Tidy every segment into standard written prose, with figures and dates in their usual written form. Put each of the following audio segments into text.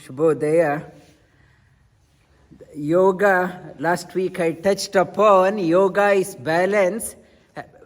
Shubhodaya. Yoga, last week I touched upon yoga is balance.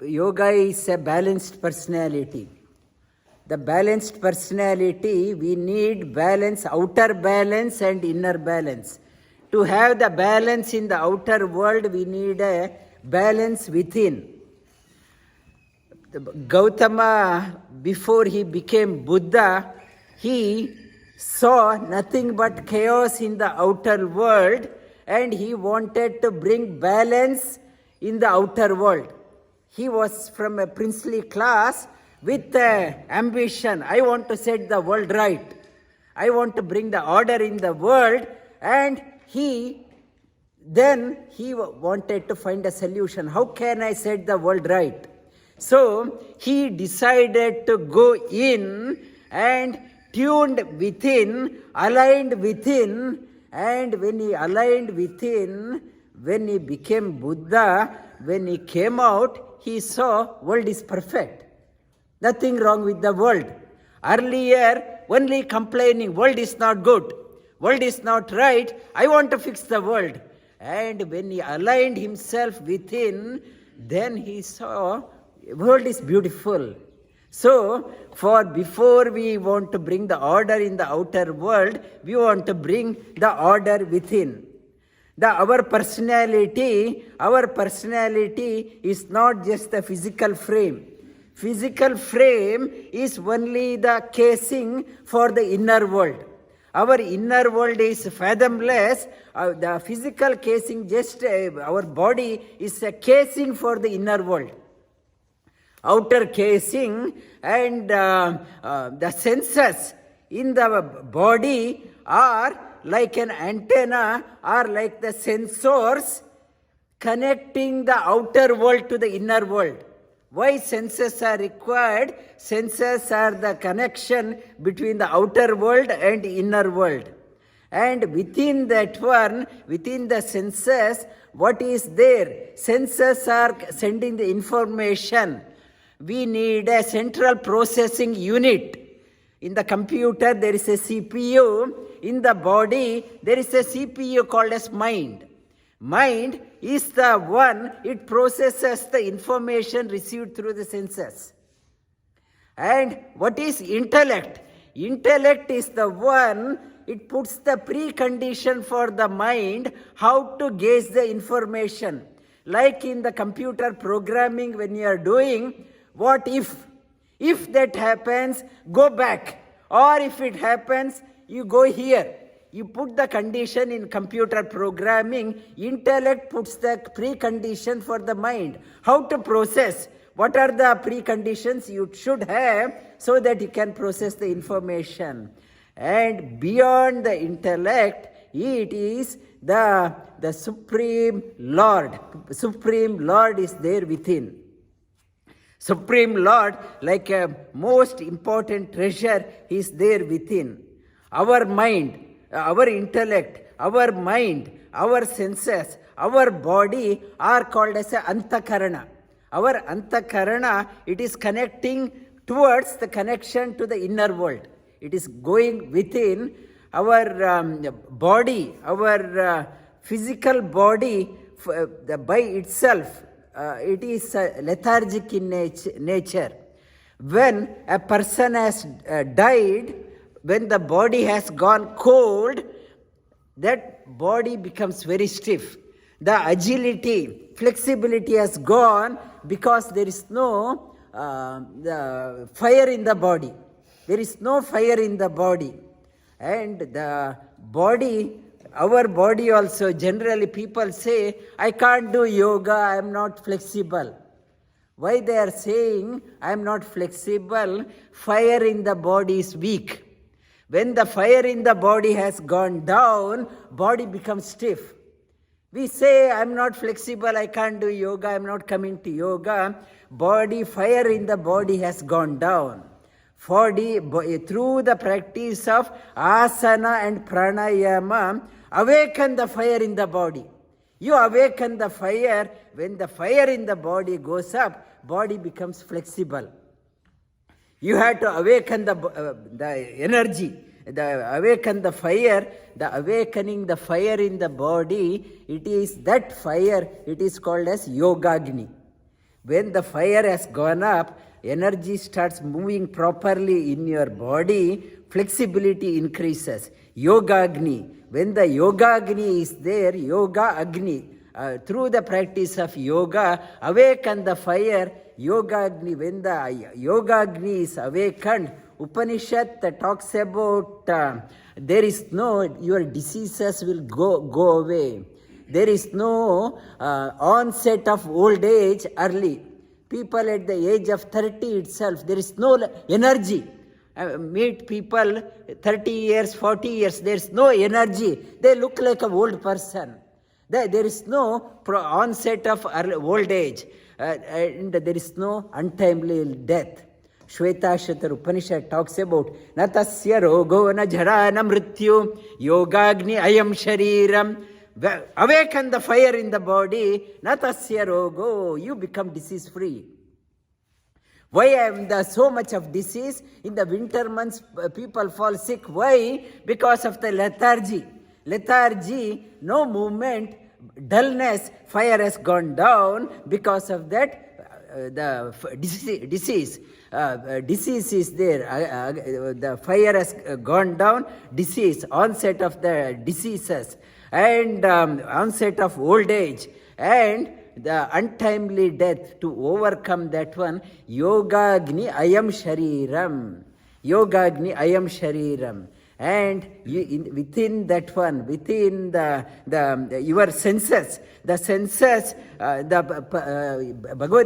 Yoga is a balanced personality. The balanced personality, we need balance, outer balance and inner balance. To have the balance in the outer world, we need a balance within. Gautama, before he became Buddha, he saw nothing but chaos in the outer world and he wanted to bring balance in the outer world. He was from a princely class with ambition. I want to set the world right. I want to bring the order in the world, and he wanted to find a solution. How can I set the world right? So he decided to go in and tuned within, aligned within, and when he aligned within, when he became Buddha, when he came out, he saw world is perfect. Nothing wrong with the world. Earlier, only complaining, world is not good, world is not right, I want to fix the world. And when he aligned himself within, then he saw world is beautiful. So, before we want to bring the order in the outer world, we want to bring the order within. Our personality is not just the physical frame. Physical frame is only the casing for the inner world. Our inner world is fathomless. The physical casing, just our body, is a casing for the inner world. Outer casing, and the senses in the body are like an antenna, are like the sensors connecting the outer world to the inner world. Why senses are required? Senses are the connection between the outer world and inner world. And within that one, within the senses, what is there? Senses are sending the information. We need a central processing unit. In the computer, there is a CPU. In the body, there is a CPU called as mind. Mind is the one, it processes the information received through the senses. And what is intellect? Intellect is the one, it puts the precondition for the mind, how to gauge the information. Like in the computer programming, when you are doing, what if? If that happens, go back. Or if it happens, you go here. You put the condition in computer programming. Intellect puts the precondition for the mind. How to process? What are the preconditions you should have so that you can process the information? And beyond the intellect, it is the Supreme Lord. Supreme Lord is there within. Supreme Lord, like a most important treasure, is there within. Our mind, our intellect, our mind, our senses, our body are called as a antakarana. Our antakarana, it is connecting towards the connection to the inner world. It is going within our body, our physical body by itself. It is lethargic in nature. When a person has died, when the body has gone cold, that body becomes very stiff. The agility, flexibility has gone because there is no fire in the body. There is no fire in the body. And the body, our body also, generally people say, I can't do yoga, I am not flexible. Why they are saying, I am not flexible? Fire in the body is weak. When the fire in the body has gone down, body becomes stiff. We say, I am not flexible, I can't do yoga, I am not coming to yoga. Fire in the body has gone down. Through the practice of asana and pranayama, awaken the fire in the body. You awaken the fire. When the fire in the body goes up, body becomes flexible. You have to awaken the energy. the awaken the fire, the awakening the fire in the body, it is that fire, it is called as Yogagni. When the fire has gone up, energy starts moving properly in your body, flexibility increases. Yogagni. When the Yogagni is there, Yoga Agni, through the practice of yoga, awaken the fire, Yogagni. When the Yogagni is awakened, Upanishad talks about there is no, your diseases will go away. There is no onset of old age early. People at the age of 30 itself, there is no energy. Meet people 30 years, 40 years, there is no energy. They look like an old person. There is no onset of old age. And there is no untimely death. Shvetashatar Upanishad talks about Natasya rogo na jara na mrityu yogagni ayam shariram. Awaken the fire in the body, Natasya rogo, you become disease free. Why am there so much of disease? In the winter months, people fall sick. Why? Because of the lethargy. Lethargy, no movement, dullness, fire has gone down. Because of that, the disease. Disease is there. The fire has gone down. Disease, onset of the diseases, and onset of old age, and the untimely death. To overcome that one, Yogagni ayam shariram. Yogagni ayam shariram. And within that one, within your senses, the senses, Bhagavad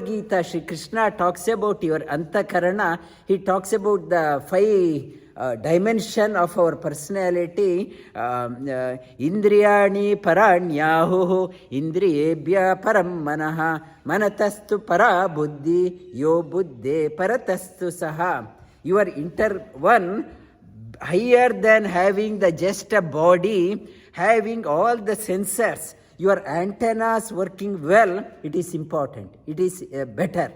Geeta, Shri Krishna talks about your antakarana. He talks about the 5 dimension of our personality. Indriyani paranyahu, indriyebhya param manaha, manatastu para buddhi, yo buddhe paratastu saha. Your one, higher than having just a body, having all the sensors, your antennas working well, it is important. It is better.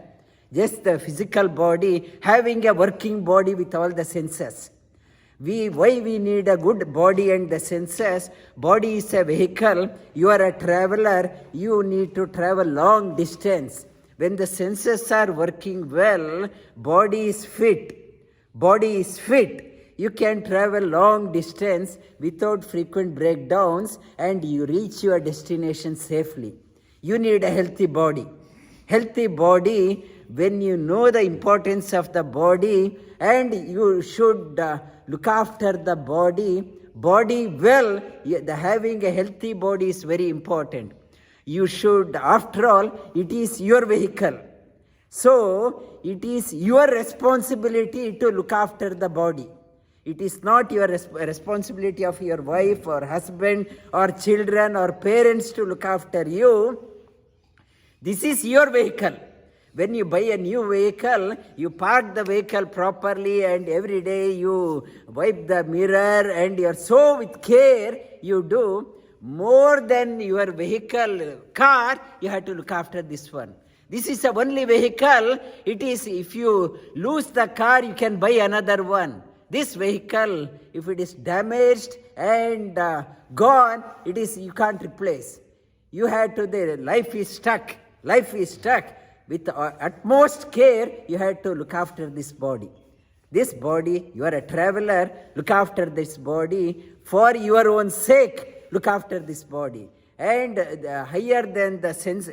Just the physical body, having a working body with all the senses. Why we need a good body and the senses? Body is a vehicle. You are a traveler. You need to travel long distance. When the senses are working well, body is fit. Body is fit. You can travel long distance without frequent breakdowns, and you reach your destination safely. You need a healthy body. Healthy body, when you know the importance of the body, and you should look after the body well, having a healthy body is very important. You should, after all, it is your vehicle. So, it is your responsibility to look after the body. It is not your responsibility of your wife or husband or children or parents to look after you. This is your vehicle. When you buy a new vehicle, you park the vehicle properly, and every day you wipe the mirror, and you are so with care you do. More than your vehicle, car, you have to look after this one. This is the only vehicle. It is, if you lose the car, you can buy another one. This vehicle, if it is damaged and gone, it is, you can't replace. You have to, life is stuck. Life is stuck. With utmost care, you have to look after this body. This body, you are a traveler, look after this body. For your own sake, look after this body. And higher than the sense,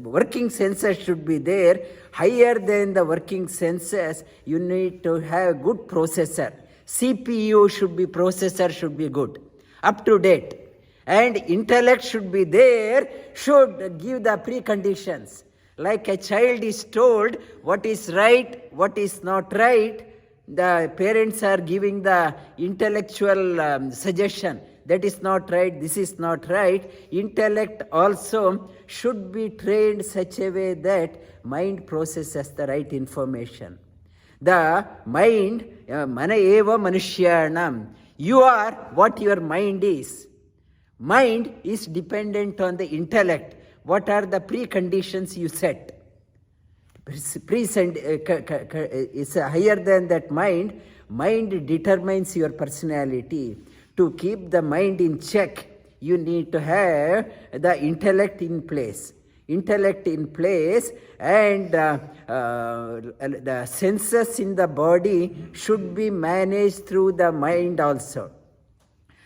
working senses should be there. Higher than the working senses, you need to have good processor. CPU processor should be good, up to date. And intellect should be there, should give the preconditions. Like a child is told what is right, what is not right, the parents are giving the intellectual suggestion. That is not right, this is not right. Intellect also should be trained such a way that mind processes the right information. The mind, mana eva manushyanam. You are what your mind is. Mind is dependent on the intellect. What are the preconditions you set? Is higher than that mind. Mind determines your personality. To keep the mind in check, you need to have the intellect in place. Intellect in place, and the senses in the body should be managed through the mind also.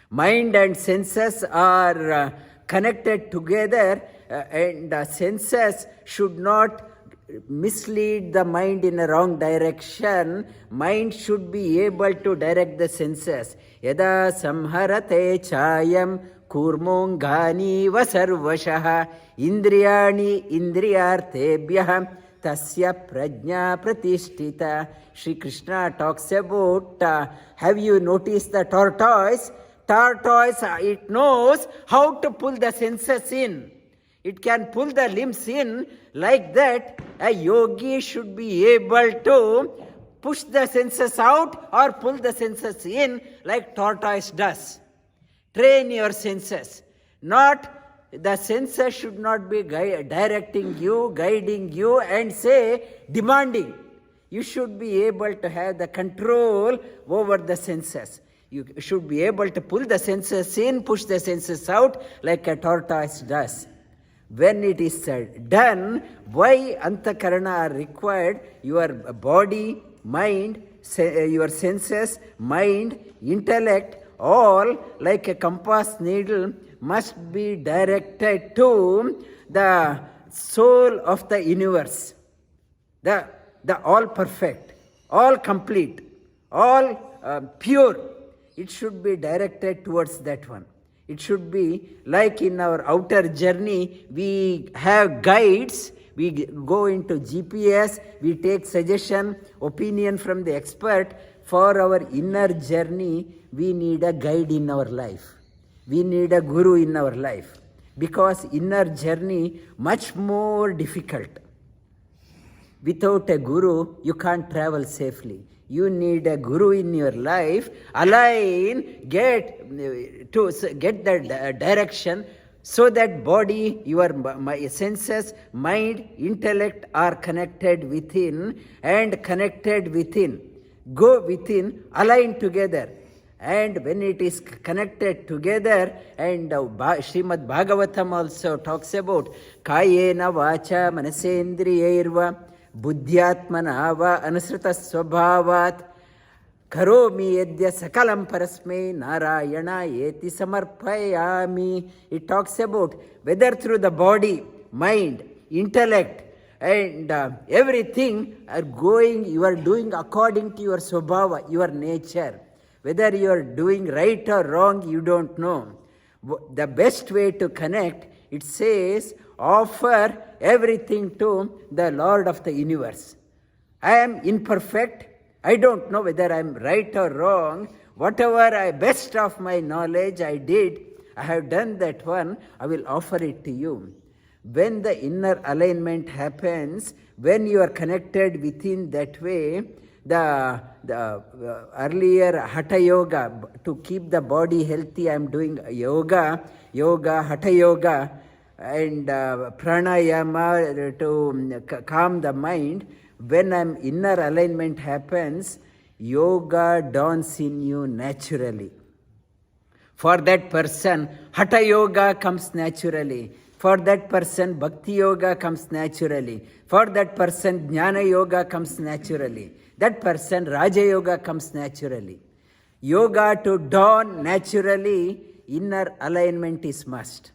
Mind and senses are connected together, and the senses should not mislead the mind in a wrong direction. Mind should be able to direct the senses. Yada samharate chayam kurmongani vasarvashah indriyani indriyartebhyah tasya prajna pratishtita. Shri Krishna talks about, have you noticed the tortoise? Tortoise, it knows how to pull the senses in. It can pull the limbs in. Like that, a yogi should be able to push the senses out or pull the senses in like tortoise does. Train your senses. Not, the senses should not be directing you, guiding you, and say demanding. You should be able to have the control over the senses. You should be able to pull the senses in, push the senses out like a tortoise does. When it is done, why antakarana are required? Your body, mind, your senses, mind, intellect, all like a compass needle must be directed to the soul of the universe. The all perfect, all complete, all pure. It should be directed towards that one. It should be like in our outer journey, we have guides, we go into GPS, we take suggestion, opinion from the expert. For our inner journey, we need a guide in our life. We need a guru in our life. Because inner journey much more difficult. Without a guru, you can't travel safely. You need a guru in your life. Align, get the direction so that body, your senses, mind, intellect are connected within and connected within. Go within, align together. And when it is connected together, and Srimad Bhagavatam also talks about Kayena Vacha Manasendriyairva Buddhyatmana va anusrita swabhavat karomi yadya sakalam parasme narayana yeti samarpayami. It talks about whether through the body, mind, intellect, and everything are going, you are doing according to your swabhava, your nature. Whether you are doing right or wrong, you don't know. The best way to connect, it says, offer everything to the Lord of the universe. I am imperfect. I don't know whether I am right or wrong. Whatever best of my knowledge I did, I have done that one, I will offer it to you. When the inner alignment happens, when you are connected within that way, the earlier Hatha Yoga, to keep the body healthy, I am doing yoga, Hatha Yoga, and pranayama to calm the mind. When inner alignment happens, yoga dawns in you naturally. For that person, Hatha Yoga comes naturally. For that person, Bhakti Yoga comes naturally. For that person, Jnana Yoga comes naturally. That person, Raja Yoga comes naturally. Yoga to dawn naturally, inner alignment is must.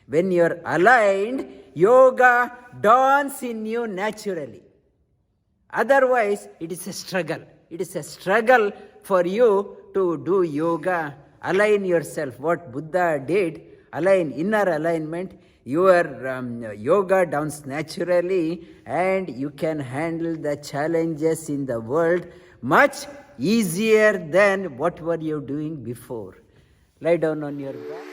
When you are aligned, yoga dawns in you naturally. Otherwise, it is a struggle. It is a struggle for you to do yoga. Align yourself. What Buddha did, align, inner alignment, your yoga dawns naturally, and you can handle the challenges in the world much easier than what were you doing before. Lie down on your back.